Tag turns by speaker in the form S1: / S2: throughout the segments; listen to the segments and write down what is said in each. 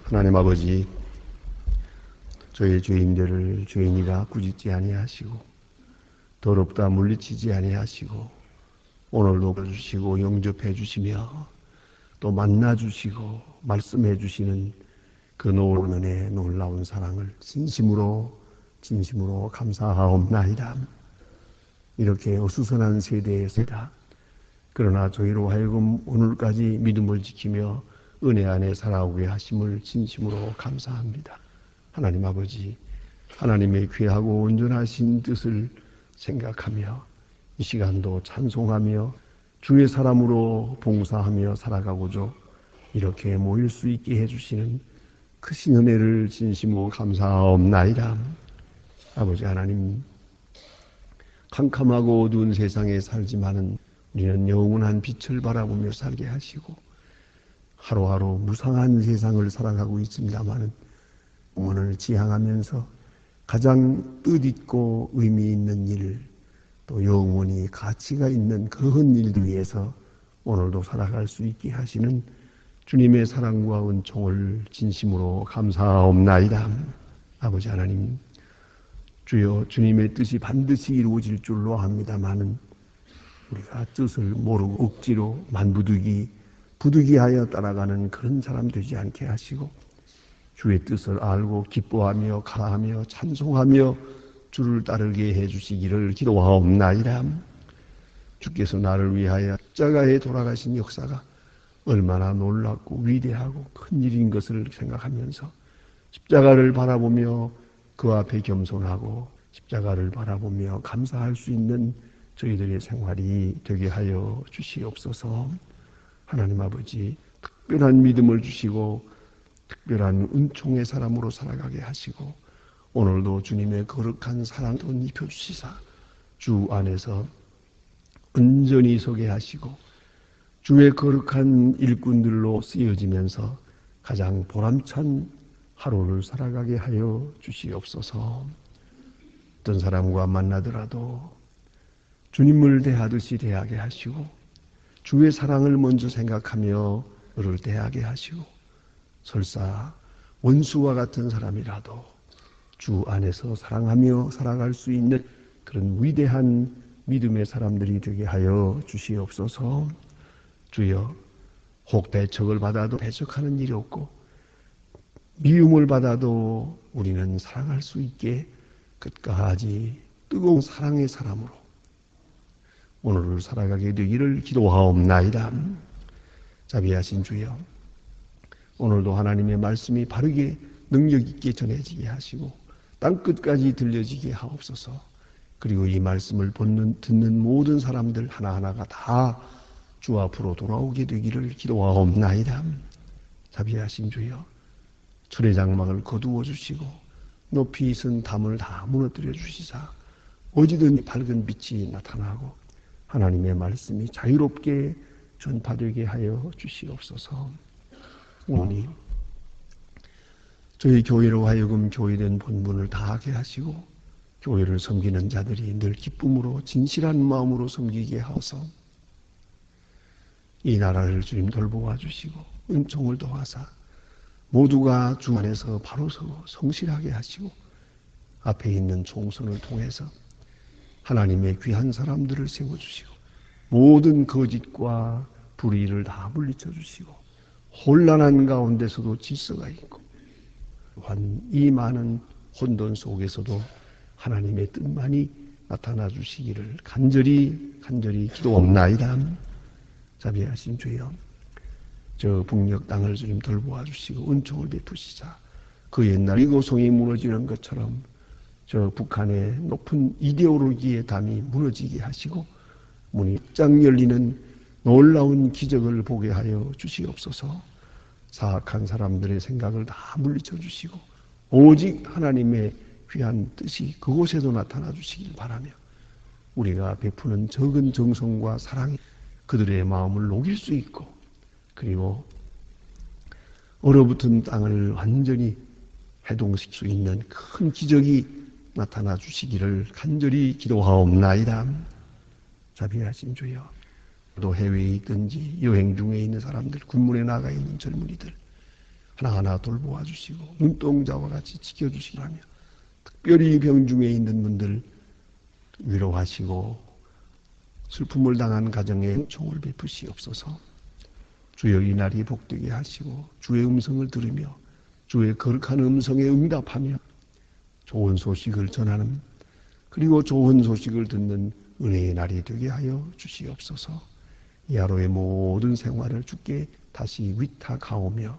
S1: 하나님 아버지, 저희 죄인들을 죄인이라 꾸짖지 아니하시고 더럽다 물리치지 아니하시고 오늘도 주시고 영접해 주시며 또 만나 주시고 말씀해 주시는 그 놀라운 은혜, 놀라운 사랑을 진심으로 감사하옵나이다. 이렇게 어수선한 세대에서다. 그러나 저희로 하여금 오늘까지 믿음을 지키며 은혜 안에 살아오게 하심을 진심으로 감사합니다. 하나님 아버지, 하나님의 귀하고 온전하신 뜻을 생각하며 이 시간도 찬송하며 주의 사람으로 봉사하며 살아가고자 이렇게 모일 수 있게 해주시는 크신 은혜를 진심으로 감사하옵나이다. 아버지 하나님, 캄캄하고 어두운 세상에 살지만은 우리는 영원한 빛을 바라보며 살게 하시고 하루하루 무상한 세상을 살아가고 있습니다마는 영혼을 지향하면서 가장 뜻있고 의미 있는 일, 또 영원히 가치가 있는 그런 일들 위해서 오늘도 살아갈 수 있게 하시는 주님의 사랑과 은총을 진심으로 감사하옵나이다. 아버지 하나님, 주여, 주님의 뜻이 반드시 이루어질 줄로 합니다마는 우리가 뜻을 모르고 억지로 부득이하여 따라가는 그런 사람 되지 않게 하시고 주의 뜻을 알고 기뻐하며 가하며 찬송하며 주를 따르게 해주시기를 기도하옵나이다. 주께서 나를 위하여 십자가에 돌아가신 역사가 얼마나 놀랍고 위대하고 큰 일인 것을 생각하면서 십자가를 바라보며 그 앞에 겸손하고 십자가를 바라보며 감사할 수 있는 저희들의 생활이 되게 하여 주시옵소서. 하나님 아버지, 특별한 믿음을 주시고 특별한 은총의 사람으로 살아가게 하시고 오늘도 주님의 거룩한 사랑을 입혀주시사 주 안에서 온전히 서게 하시고 주의 거룩한 일꾼들로 쓰여지면서 가장 보람찬 하루를 살아가게 하여 주시옵소서. 어떤 사람과 만나더라도 주님을 대하듯이 대하게 하시고 주의 사랑을 먼저 생각하며 그를 대하게 하시고 설사 원수와 같은 사람이라도 주 안에서 사랑하며 살아갈 수 있는 그런 위대한 믿음의 사람들이 되게 하여 주시옵소서. 주여, 혹 배척을 받아도 배척하는 일이 없고 미움을 받아도 우리는 사랑할 수 있게 끝까지 뜨거운 사랑의 사람으로 오늘을 살아가게 되기를 기도하옵나이다. 자비하신 주여, 오늘도 하나님의 말씀이 바르게 능력 있게 전해지게 하시고 땅끝까지 들려지게 하옵소서. 그리고 이 말씀을 듣는 모든 사람들 하나하나가 다 주 앞으로 돌아오게 되기를 기도하옵나이다. 자비하신 주여, 철의 장막을 거두어 주시고 높이 선 담을 다 무너뜨려 주시사 어디든지 밝은 빛이 나타나고 하나님의 말씀이 자유롭게 전파되게 하여 주시옵소서. 오늘 저희 교회로 하여금 교회된 본분을 다하게 하시고 교회를 섬기는 자들이 늘 기쁨으로 진실한 마음으로 섬기게 하소서. 이 나라를 주님 돌보아 주시고 은총을 도와사 모두가 주 안에서 바로 서고 성실하게 하시고 앞에 있는 총선을 통해서 하나님의 귀한 사람들을 세워주시고 모든 거짓과 불의를 다 물리쳐 주시고 혼란한 가운데서도 질서가 있고 또한 이 많은 혼돈 속에서도 하나님의 뜻만이 나타나 주시기를 간절히 기도옵나이다. 자비하신 주여, 저 북녘 땅을 주님 돌보아 주시고 은총을 베푸시자 그 옛날 이고송이 무너지는 것처럼 저 북한의 높은 이데올로기의 담이 무너지게 하시고 문이 쫙 열리는 놀라운 기적을 보게 하여 주시옵소서. 사악한 사람들의 생각을 다 물리쳐 주시고 오직 하나님의 귀한 뜻이 그곳에도 나타나 주시길 바라며 우리가 베푸는 적은 정성과 사랑이 그들의 마음을 녹일 수 있고 그리고 얼어붙은 땅을 완전히 해동시킬 수 있는 큰 기적이 나타나 주시기를 간절히 기도하옵나이다. 자비하신 주여, 또 해외에 있든지 여행 중에 있는 사람들, 군문에 나가 있는 젊은이들 하나하나 돌보아 주시고 눈동자와 같이 지켜주시기 바라며 특별히 병중에 있는 분들 위로하시고 슬픔을 당한 가정에 총을 베푸시옵소서. 주여 이 날이 복되게 하시고 주의 음성을 들으며 주의 거룩한 음성에 응답하며 좋은 소식을 전하는 그리고 좋은 소식을 듣는 은혜의 날이 되게 하여 주시옵소서. 이 하루의 모든 생활을 주께 다시 위탁하오며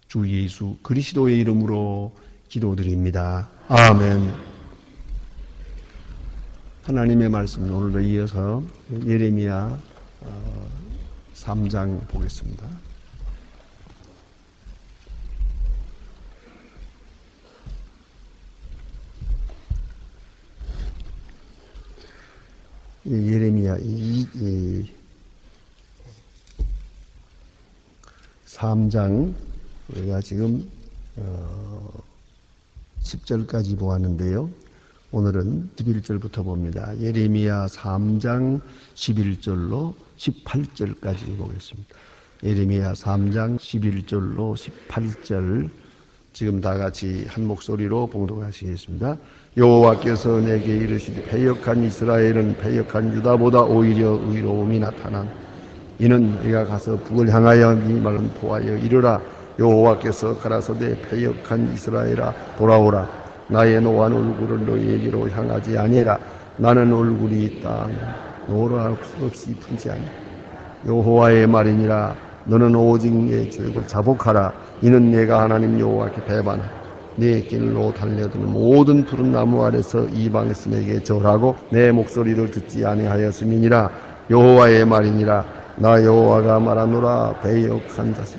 S1: 주 예수 그리스도의 이름으로 기도드립니다. 아멘. 하나님의 말씀 오늘도 이어서 예레미야 3장 보겠습니다. 예레미야 3장 우리가 지금 10절까지 보았는데요. 오늘은 11절부터 봅니다. 예레미야 3장 11절로 18절까지 보겠습니다. 예레미야 3장 11절로 18절 지금 다 같이 한 목소리로 봉독하시겠습니다. 여호와께서 내게 이르시되 패역한 이스라엘은 패역한 유다보다 오히려 의로움이 나타난 이는 네가 가서 북을 향하여 네 말은 보하여 이르라. 여호와께서 가라사대 패역한 이스라엘아 돌아오라. 나의 노한 얼굴을 너희에게로 향하지 아니라 나는 얼굴이 땅 노라 없이 품지 아니. 여호와의 말이니라. 너는 오직 내 죄를 자복하라. 이는 내가 하나님 여호와께 배반하라. 내 길로 달려드는 모든 푸른 나무 아래서 이방에서 내게 절하고 내 목소리를 듣지 아니하였음이니라. 여호와의 말이니라. 나 여호와가 말하노라. 배역한 자식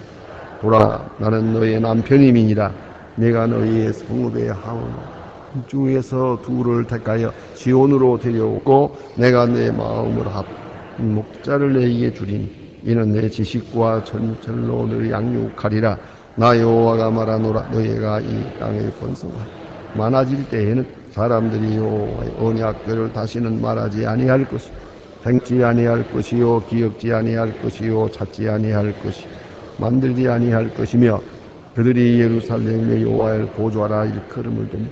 S1: 돌아라. 나는 너의 남편임이니라. 내가 너희의 성읍에 하오노 중에서 둘을 택하여 시온으로 데려오고 내가 내 마음을 합 목자를 너희에게 주리니 이는 내 지식과 전철로 너희 양육하리라. 나 여호와가 말하노라. 너희가 이 땅의 번성과 많아질 때에는 사람들이 여호와의 언약궤를 다시는 말하지 아니할 것이요 행치 아니할 것이요 기억지 아니할 것이요 찾지 아니할 것이 만들지 아니할 것이며 그들이 예루살렘의 여호와를 보좌라 일컬음을 두며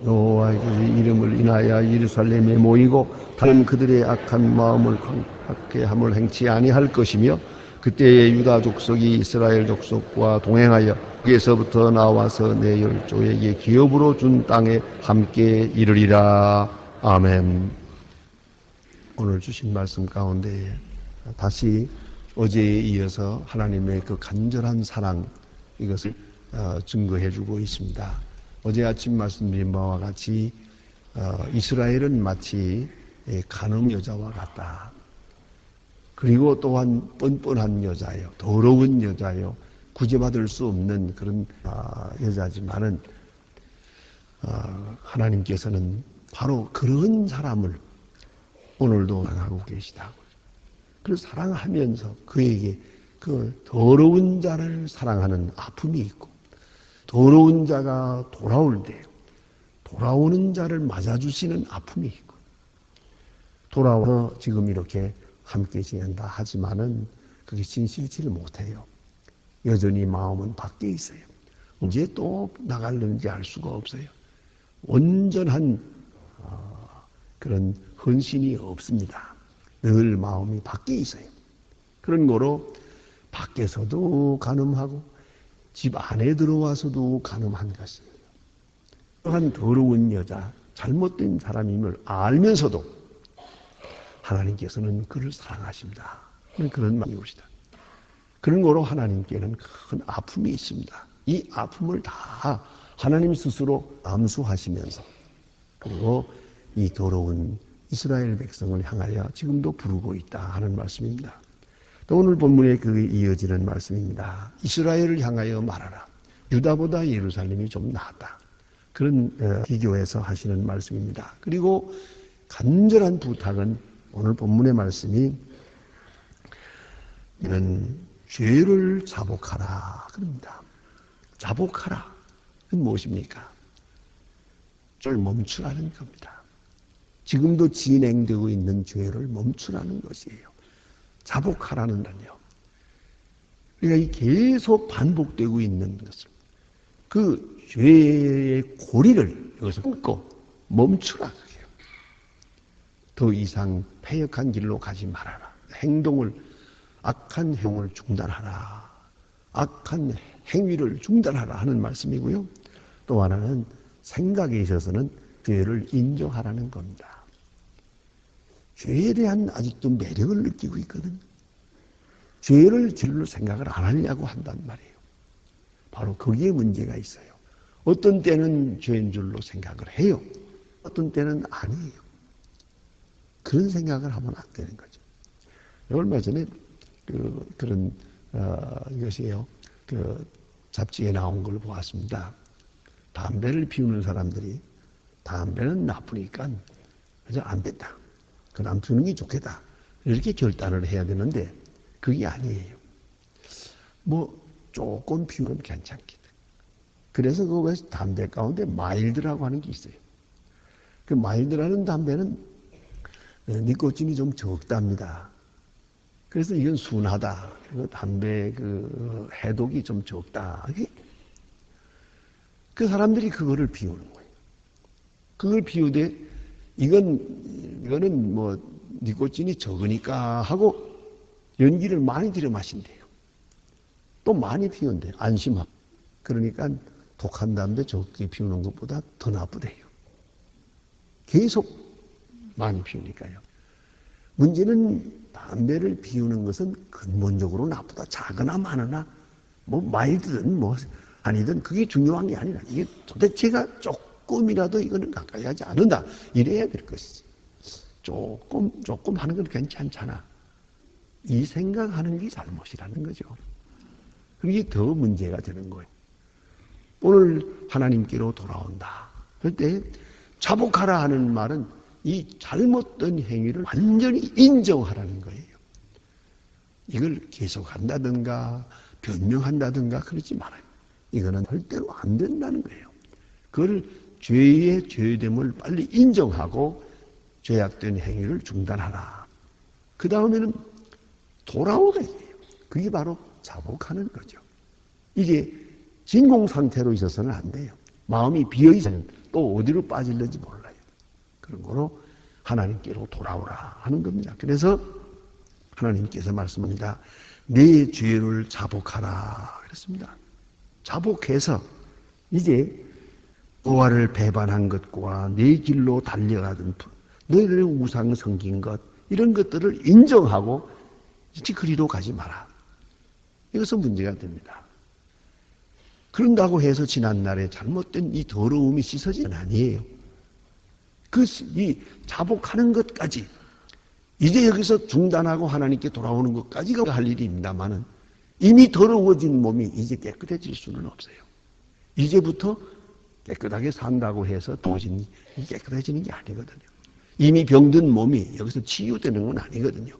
S1: 여호와의 이름을 인하여 예루살렘에 모이고 다른 그들의 악한 마음을 강하게 함을 행치 아니할 것이며 그때의 유다 족속이 이스라엘 족속과 동행하여 거기에서부터 나와서 내 열조에게 기업으로 준 땅에 함께 이르리라. 아멘. 오늘 주신 말씀 가운데 다시 어제에 이어서 하나님의 그 간절한 사랑 이것을 증거해주고 있습니다. 어제 아침 말씀드린 바와 같이 이스라엘은 마치 간음 여자와 같다. 그리고 또한 뻔뻔한 여자요, 더러운 여자요, 구제받을 수 없는 그런 여자지만은 하나님께서는 바로 그런 사람을 오늘도 사랑하고 계시다고. 그래서 사랑하면서 그에게 그 더러운 자를 사랑하는 아픔이 있고 더러운 자가 돌아올 때 돌아오는 자를 맞아주시는 아픔이 있고 돌아와서 지금 이렇게 함께 지낸다 하지만은 그게 진실치를 못해요. 여전히 마음은 밖에 있어요. 언제 또 나갈는지 알 수가 없어요. 온전한 그런 헌신이 없습니다. 늘 마음이 밖에 있어요. 그런 거로 밖에서도 간음하고 집 안에 들어와서도 간음한 것이에요. 또한 더러운 여자, 잘못된 사람임을 알면서도 하나님께서는 그를 사랑하십니다. 그런 마음이옵시다. 그런 거로 하나님께는 큰 아픔이 있습니다. 이 아픔을 다 하나님 스스로 암수하시면서 그리고 이 더러운 이스라엘 백성을 향하여 지금도 부르고 있다 하는 말씀입니다. 또 오늘 본문에 그 이어지는 말씀입니다. 이스라엘을 향하여 말하라. 유다보다 예루살렘이 좀 낫다. 그런 비교해서 하시는 말씀입니다. 그리고 간절한 부탁은 오늘 본문의 말씀이 이는 죄를 자복하라 그럽니다. 자복하라. 그건 무엇입니까? 죄를 멈추라는 겁니다. 지금도 진행되고 있는 죄를 멈추라는 것이에요. 자복하라는 단요. 그러니까 이 계속 반복되고 있는 것을, 그 죄의 고리를 여기서 끊고 멈추라. 그래요. 더 이상 패역한 길로 가지 말아라. 악한 행동을 중단하라. 악한 행위를 중단하라 하는 말씀이고요. 또 하나는 생각에 있어서는 죄를 인정하라는 겁니다. 죄에 대한 아직도 매력을 느끼고 있거든. 죄를 죄로 생각을 안 하려고 한단 말이에요. 바로 거기에 문제가 있어요. 어떤 때는 죄인 줄로 생각을 해요. 어떤 때는 아니에요. 그런 생각을 하면 안 되는 거죠. 얼마 전에 이것이에요. 잡지에 나온 걸 보았습니다. 담배를 피우는 사람들이 담배는 나쁘니까 그저 안 된다. 안 피우는 게 좋겠다. 이렇게 결단을 해야 되는데 그게 아니에요. 조금 피우면 괜찮겠다. 그래서 그 담배 가운데 마일드라고 하는 게 있어요. 그 마일드라는 담배는 니코틴이 좀 적답니다. 그래서 이건 순하다. 담배 해독이 좀 적다. 그 사람들이 그거를 피우는 거예요. 그걸 피우되 이거는 니코틴이 적으니까 하고 연기를 많이 들여 마신대요. 또 많이 피운대요. 안심하고. 그러니까 독한 담배 적게 피우는 것보다 더 나쁘대요. 계속 많이 피우니까요. 문제는 담배를 피우는 것은 근본적으로 나쁘다. 작으나 많으나 마일드든 아니든 그게 중요한 게 아니라 이게 도대체가 조금이라도 이거는 가까이 하지 않는다. 이래야 될 것이지. 조금 하는 건 괜찮잖아. 이 생각하는 게 잘못이라는 거죠. 그게 더 문제가 되는 거예요. 오늘 하나님께로 돌아온다. 그때 자복하라 하는 말은 이 잘못된 행위를 완전히 인정하라는 거예요. 이걸 계속한다든가 변명한다든가 그러지 말아요. 이거는 절대로 안 된다는 거예요. 그걸 죄의 죄됨을 빨리 인정하고 죄악된 행위를 중단하라. 그 다음에는 돌아오라 해요. 그게 바로 자복하는 거죠. 이게 진공 상태로 있어서는 안 돼요. 마음이 비어있으면 또 어디로 빠질는지 몰라요. 그런 거로 하나님께로 돌아오라 하는 겁니다. 그래서 하나님께서 말씀합니다. 내 죄를 자복하라 그랬습니다. 자복해서 이제 여호와를 배반한 것과 내 길로 달려가던 너희들의 우상 섬긴 것 이런 것들을 인정하고 이제 그리로 가지 마라. 이것은 문제가 됩니다. 그런다고 해서 지난날에 잘못된 이 더러움이 씻어지는 아니에요. 이 자복하는 것까지 이제 여기서 중단하고 하나님께 돌아오는 것까지가 할 일입니다만은 이미 더러워진 몸이 이제 깨끗해질 수는 없어요. 이제부터 깨끗하게 산다고 해서 도저히 깨끗해지는 게 아니거든요. 이미 병든 몸이 여기서 치유되는 건 아니거든요.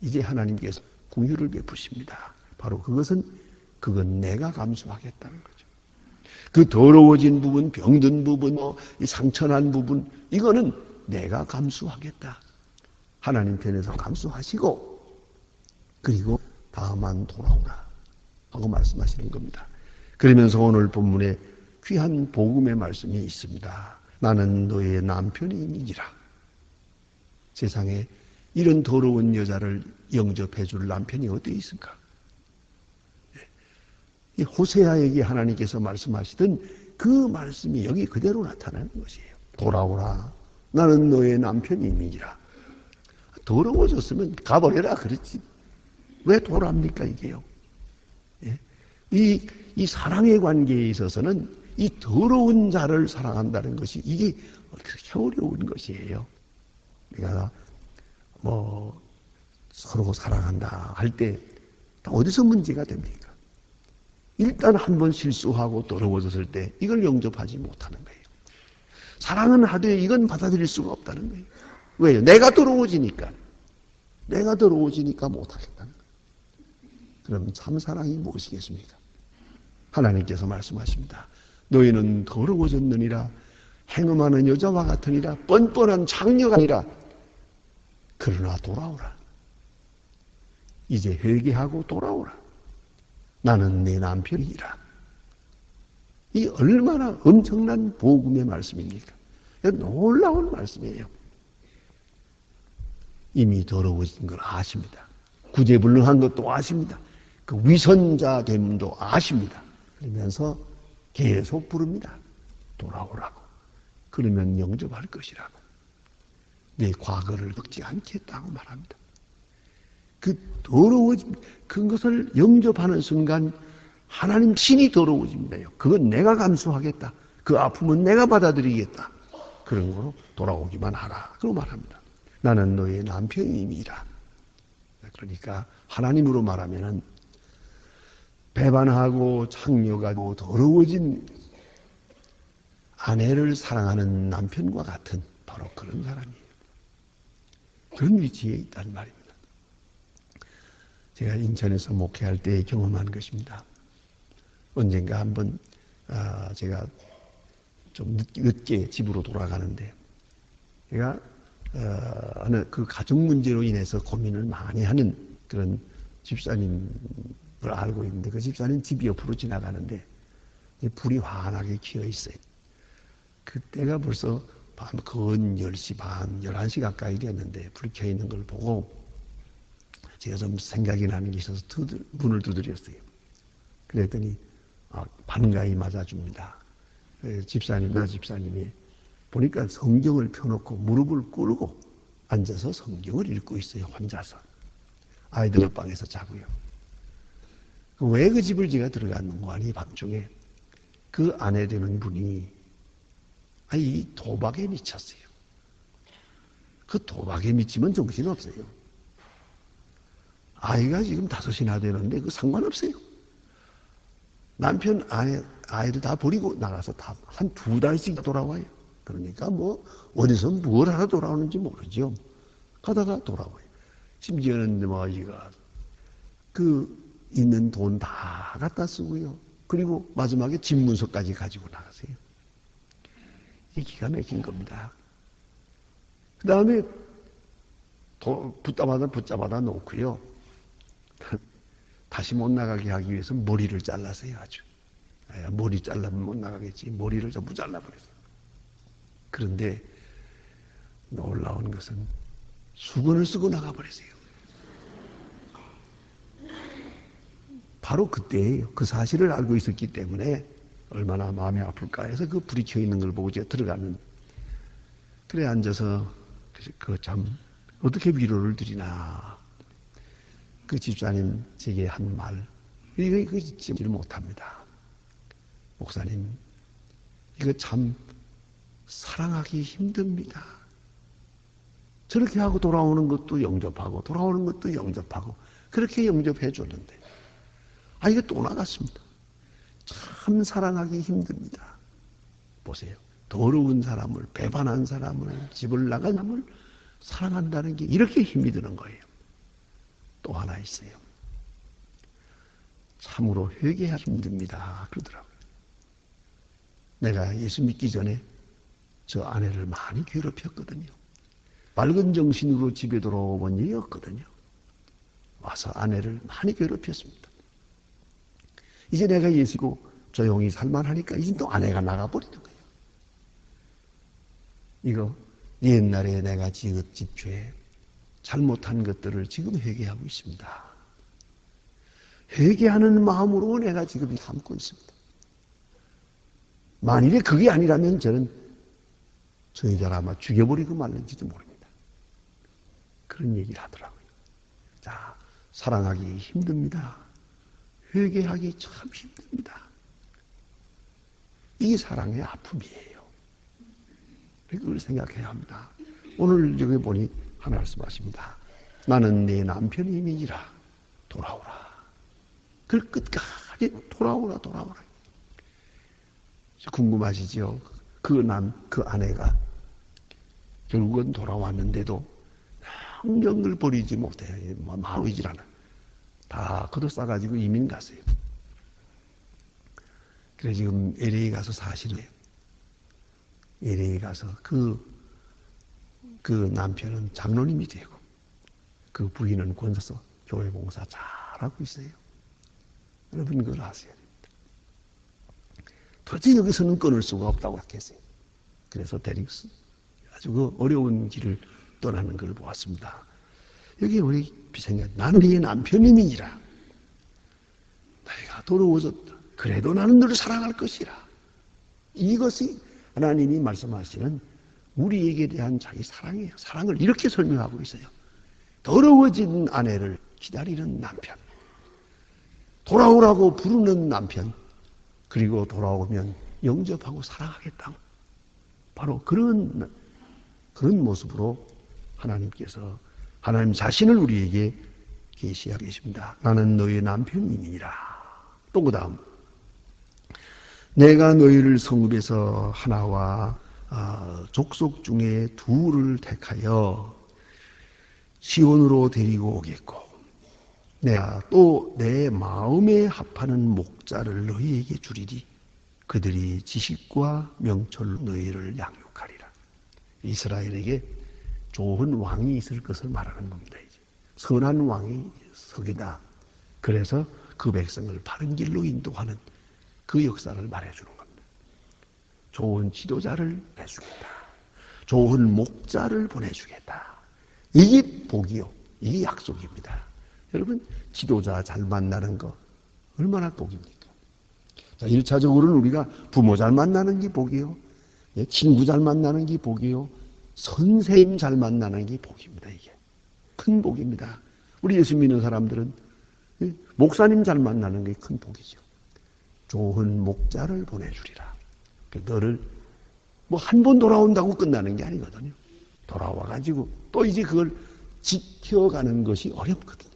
S1: 이제 하나님께서 긍휼을 베푸십니다. 바로 그건 내가 감수하겠다는 거죠. 그 더러워진 부분, 병든 부분, 이 상처난 부분, 이거는 내가 감수하겠다. 하나님 편에서 감수하시고, 그리고 다만 돌아오라. 하고 말씀하시는 겁니다. 그러면서 오늘 본문에 귀한 복음의 말씀이 있습니다. 나는 너의 남편이니라. 세상에 이런 더러운 여자를 영접해 줄 남편이 어디 있을까? 이 호세아에게 하나님께서 말씀하시던 그 말씀이 여기 그대로 나타나는 것이에요. 돌아오라. 나는 너의 남편이니라. 더러워졌으면 가버려라 그랬지. 왜 돌아옵니까 이게요? 예? 이 사랑의 관계에 있어서는 이 더러운 자를 사랑한다는 것이 이게 그렇게 어려운 것이에요. 우리가 서로 사랑한다 할 때 어디서 문제가 됩니까? 일단 한번 실수하고 더러워졌을 때 이걸 영접하지 못하는 거예요. 사랑은 하되 이건 받아들일 수가 없다는 거예요. 왜요? 내가 더러워지니까 못하겠다는 거예요. 그럼 참 사랑이 무엇이겠습니까? 하나님께서 말씀하십니다. 너희는 더러워졌느니라. 행음하는 여자와 같으니라. 뻔뻔한 장녀가 아니라. 그러나 돌아오라. 이제 회개하고 돌아오라. 나는 내 남편이라. 이 얼마나 엄청난 복음의 말씀입니까? 놀라운 말씀이에요. 이미 더러워진 걸 아십니다. 구제불능한 것도 아십니다. 그 위선자 됨도 아십니다. 그러면서 계속 부릅니다. 돌아오라고. 그러면 영접할 것이라고. 내 과거를 걷지 않겠다고 말합니다. 그 더러워짐, 그것을 영접하는 순간 하나님 신이 더러워집니다. 그건 내가 감수하겠다. 그 아픔은 내가 받아들이겠다. 그런 거로 돌아오기만 하라. 그러고 말합니다. 나는 너의 남편임이라. 그러니까 하나님으로 말하면은 배반하고 창녀가고 더러워진 아내를 사랑하는 남편과 같은 바로 그런 사람이에요. 그런 위치에 있다는 말입니다. 제가 인천에서 목회할 때 경험한 것입니다. 언젠가 한번 제가 좀 늦게 집으로 돌아가는데 제가 어느 그 가족 문제로 인해서 고민을 많이 하는 그런 집사님을 알고 있는데 그 집사님 집 옆으로 지나가는데 불이 환하게 켜어 있어요. 그때가 벌써 밤 근 10시 반, 11시 가까이 됐는데 불이 켜 있는 걸 보고 제가 좀 생각이 나는 게 있어서 문을 두드렸어요. 그랬더니 반가이 맞아줍니다. 집사님이 보니까 성경을 펴놓고 무릎을 꿇고 앉아서 성경을 읽고 있어요. 혼자서. 아이들 방에서 자고요. 왜 그 집을 제가 들어갔는가 하니 밤중에 그 아내 되는 분이 이 도박에 미쳤어요. 그 도박에 미치면 정신없어요. 아이가 지금 5이나 되는데 그 상관없어요. 남편, 아이를 다 버리고 나가서 다 한 2달씩 돌아와요. 그러니까 어디서 뭘 하러 돌아오는지 모르죠. 가다가 돌아와요. 심지어는 이가 있는 돈 다 갖다 쓰고요. 그리고 마지막에 집문서까지 가지고 나가세요. 이 기가 막힌 겁니다. 그 다음에 붙잡아다 놓고요. 다시 못 나가게 하기 위해서 머리를 잘랐어요. 아주. 머리 잘라면 못 나가겠지. 머리를 전부 잘라버렸어요. 그런데 놀라운 것은 수건을 쓰고 나가버렸어요. 바로 그때예요. 그 사실을 알고 있었기 때문에 얼마나 마음이 아플까 해서 그 불이 켜 있는 걸 보고 제가 들어가는. 그래 앉아서 참 어떻게 위로를 드리나. 그 집사님 제게 한 말. 이거 잊지를 못합니다. 목사님, 이거 참 사랑하기 힘듭니다. 저렇게 하고 돌아오는 것도 영접하고 돌아오는 것도 영접하고 그렇게 영접해 줬는데 이거 또 나갔습니다. 참 사랑하기 힘듭니다. 보세요. 더러운 사람을, 배반한 사람을, 집을 나간 사람을 사랑한다는 게 이렇게 힘이 드는 거예요. 또 하나 있어요. 참으로 회개하기 힘듭니다. 그러더라고요. 내가 예수 믿기 전에 저 아내를 많이 괴롭혔거든요. 밝은 정신으로 집에 돌아온 일이 없거든요. 와서 아내를 많이 괴롭혔습니다. 이제 내가 예수고 조용히 살만하니까 이제 또 아내가 나가버리는 거예요. 이거 옛날에 내가 지은 집죄 잘못한 것들을 지금 회개하고 있습니다. 회개하는 마음으로 내가 지금 삼고 있습니다. 만일에 그게 아니라면 저는 저 여자를 아마 죽여버리고 말는지도 모릅니다. 그런 얘기를 하더라고요. 자, 사랑하기 힘듭니다. 회개하기 참 힘듭니다. 이게 사랑의 아픔이에요. 그걸 생각해야 합니다. 오늘 여기 보니 하나 말씀하십니다. 나는 내 남편임이니라 돌아오라. 그 끝까지 돌아오라. 궁금하시죠? 그 아내가 결국은 돌아왔는데도 환경을 버리지 못해요. 마루이질 않아. 다 걷어싸가지고 이민 갔어요. 그래서 지금 LA 가서 사시네요. LA 가서 그 남편은 장로님이 되고 그 부인은 권사서 교회 봉사 잘하고 있어요. 여러분 그걸 아셔야 됩니다. 도대체 여기서는 끊을 수가 없다고 생각했어요. 그래서 데릭스 아주 그 어려운 길을 떠나는 걸 보았습니다. 여기 우리 비생각 나는 네의 남편이니라. 내가 더러워졌다. 그래도 나는 너를 사랑할 것이라. 이것이 하나님이 말씀하시는 우리에게 대한 자기 사랑이에요. 사랑을 이렇게 설명하고 있어요. 더러워진 아내를 기다리는 남편, 돌아오라고 부르는 남편, 그리고 돌아오면 영접하고 사랑하겠다. 바로 그런 모습으로 하나님께서 하나님 자신을 우리에게 계시하고 계십니다. 나는 너의 남편이니라. 또 그 다음 내가 너희를 성읍에서 하나와 족속 중에 둘을 택하여 시온으로 데리고 오겠고 내가 또 내 마음에 합하는 목자를 너희에게 주리니 그들이 지식과 명철로 너희를 양육하리라. 이스라엘에게 좋은 왕이 있을 것을 말하는 겁니다. 이제. 선한 왕이 서기다. 그래서 그 백성을 바른 길로 인도하는 그 역사를 말해주는 겁니다. 좋은 지도자를 내주겠다. 좋은 목자를 보내주겠다. 이게 복이요. 이게 약속입니다. 여러분 지도자 잘 만나는 거 얼마나 복입니까? 자, 1차적으로는 우리가 부모 잘 만나는 게 복이요. 친구 잘 만나는 게 복이요. 선생님 잘 만나는 게 복입니다. 이게 큰 복입니다. 우리 예수 믿는 사람들은 목사님 잘 만나는 게 큰 복이죠. 좋은 목자를 보내주리라. 너를 뭐 한 번 돌아온다고 끝나는 게 아니거든요. 돌아와가지고 또 이제 그걸 지켜가는 것이 어렵거든요.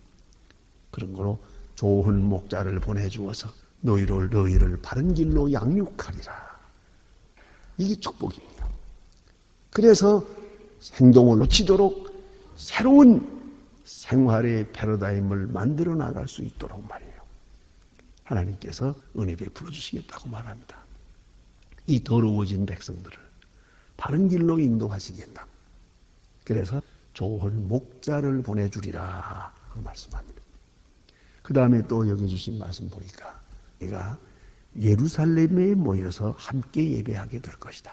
S1: 그런 거로 좋은 목자를 보내주어서 너희를 바른 길로 양육하리라. 이게 축복입니다. 그래서 행동을 놓치도록 새로운 생활의 패러다임을 만들어 나갈 수 있도록 말이에요. 하나님께서 은혜 베풀어 주시겠다고 말합니다. 이 더러워진 백성들을 바른 길로 인도하시겠다. 그래서 좋은 목자를 보내주리라 말씀합니다. 그 다음에 또 여기 주신 말씀 보니까 내가 예루살렘에 모여서 함께 예배하게 될 것이다.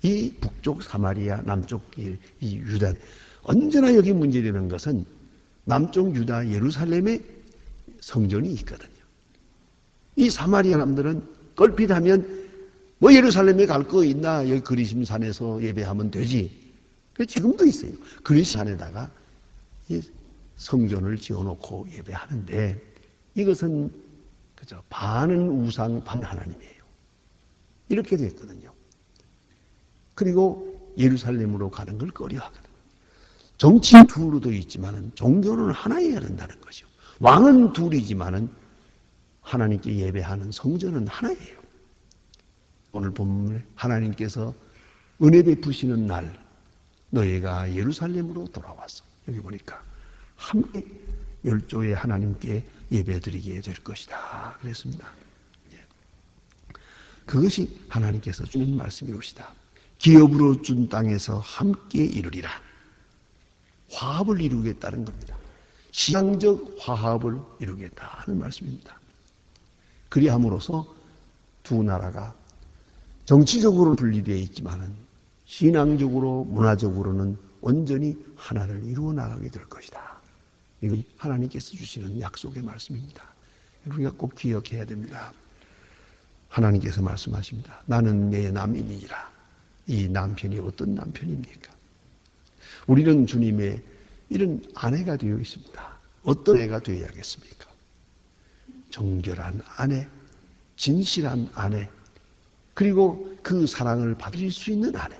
S1: 이 북쪽 사마리아, 남쪽 이 유다, 언제나 여기 문제되는 것은 남쪽 유다 예루살렘에 성전이 있거든요. 이 사마리아 남들은 걸핏하면 뭐 예루살렘에 갈 거 있나? 여기 그리심산에서 예배하면 되지. 지금도 있어요. 그리심산에다가 성전을 지어놓고 예배하는데 이것은 그죠? 반은 우상, 반 하나님이에요. 이렇게 됐거든요. 그리고 예루살렘으로 가는 걸 꺼려하거든요. 정치는 둘로 되어 있지만은 종교는 하나여야 된다는 거죠. 왕은 둘이지만은 하나님께 예배하는 성전은 하나예요. 오늘 본문에 하나님께서 은혜 베푸시는 날 너희가 예루살렘으로 돌아왔어. 여기 보니까 함께 열조의 하나님께 예배드리게 될 것이다. 그랬습니다. 그것이 하나님께서 주는 말씀이옵시다. 기업으로 준 땅에서 함께 이루리라. 화합을 이루겠다는 겁니다. 신앙적 화합을 이루겠다는 말씀입니다. 그리함으로써 두 나라가 정치적으로 분리되어 있지만은 신앙적으로 문화적으로는 온전히 하나를 이루어 나가게 될 것이다. 이건 하나님께서 주시는 약속의 말씀입니다. 우리가 꼭 기억해야 됩니다. 하나님께서 말씀하십니다. 나는 내 남인이라. 이 남편이 어떤 남편입니까? 우리는 주님의 이런 아내가 되어 있습니다. 어떤 애가 되어야겠습니까? 정결한 아내, 진실한 아내, 그리고 그 사랑을 받을 수 있는 아내.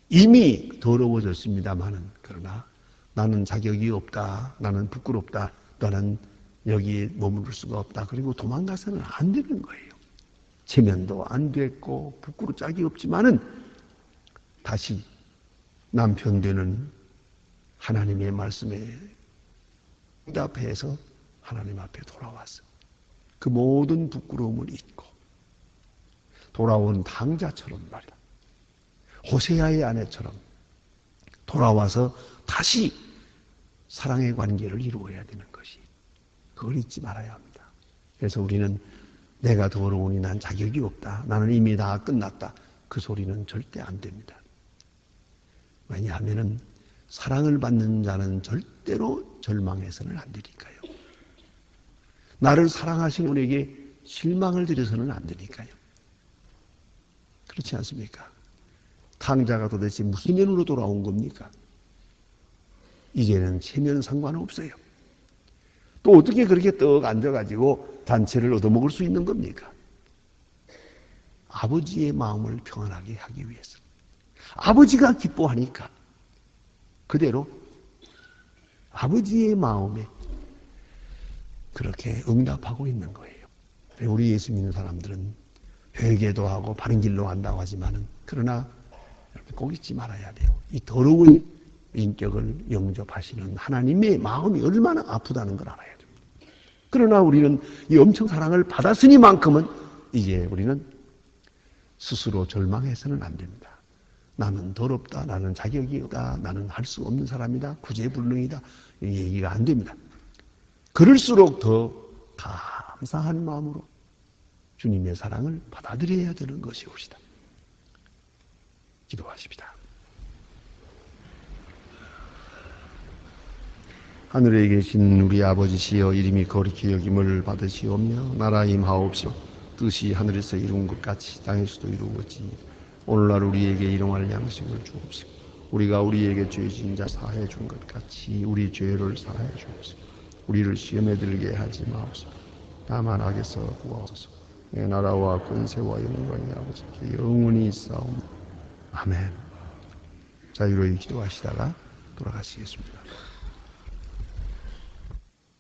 S1: 이미 더러워졌습니다마는 그러나 나는 자격이 없다. 나는 부끄럽다. 나는 여기에 머무를 수가 없다. 그리고 도망가서는 안 되는 거예요. 체면도 안 됐고 부끄러울 짝이 없지만은 다시 남편 되는 하나님의 말씀에 응답해서 하나님 앞에 돌아왔어. 그 모든 부끄러움을 잊고 돌아온 당자처럼 말이야. 호세아의 아내처럼 돌아와서 다시 사랑의 관계를 이루어야 되는 것이, 그걸 잊지 말아야 합니다. 그래서 우리는 내가 더러우니 난 자격이 없다. 나는 이미 다 끝났다. 그 소리는 절대 안 됩니다. 왜냐하면 사랑을 받는 자는 절대로 절망해서는 안 되니까요. 나를 사랑하신 분에게 실망을 드려서는 안 되니까요. 그렇지 않습니까? 탕자가 도대체 무슨 년으로 돌아온 겁니까? 이제는 체면 상관없어요. 또 어떻게 그렇게 떡 앉아가지고 단체를 얻어먹을 수 있는 겁니까? 아버지의 마음을 평안하게 하기 위해서. 아버지가 기뻐하니까 그대로 아버지의 마음에 그렇게 응답하고 있는 거예요. 우리 예수 믿는 사람들은 회개도 하고 바른 길로 간다고 하지만은 그러나 꼭 잊지 말아야 돼요. 이 더러운 인격을 영접하시는 하나님의 마음이 얼마나 아프다는 걸 알아야 됩니다. 그러나 우리는 이 엄청 사랑을 받았으니만큼은 이제 우리는 스스로 절망해서는 안 됩니다. 나는 더럽다. 나는 자격이 없다. 나는 할 수 없는 사람이다. 구제불능이다. 이 얘기가 안 됩니다. 그럴수록 더 감사한 마음으로 주님의 사랑을 받아들여야 되는 것이옵시다. 기도하십시다. 하늘에 계신 우리 아버지시여 이름이 거룩히 여김을 받으시오며 나라 임하옵시오. 뜻이 하늘에서 이룬 것 같이 땅에서도 이루어지니 오늘날 우리에게 일용할 양식을 주옵시고 우리가 우리에게 죄진 자 사해 준 것 같이 우리 죄를 사해 주옵시고 우리를 시험에 들게 하지 마옵소서. 다만 악에서 구하옵소서. 내 나라와 권세와 영광이 아버지께 영원히 있사옵나다. 아멘. 자유로이 기도하시다가 돌아가시겠습니다.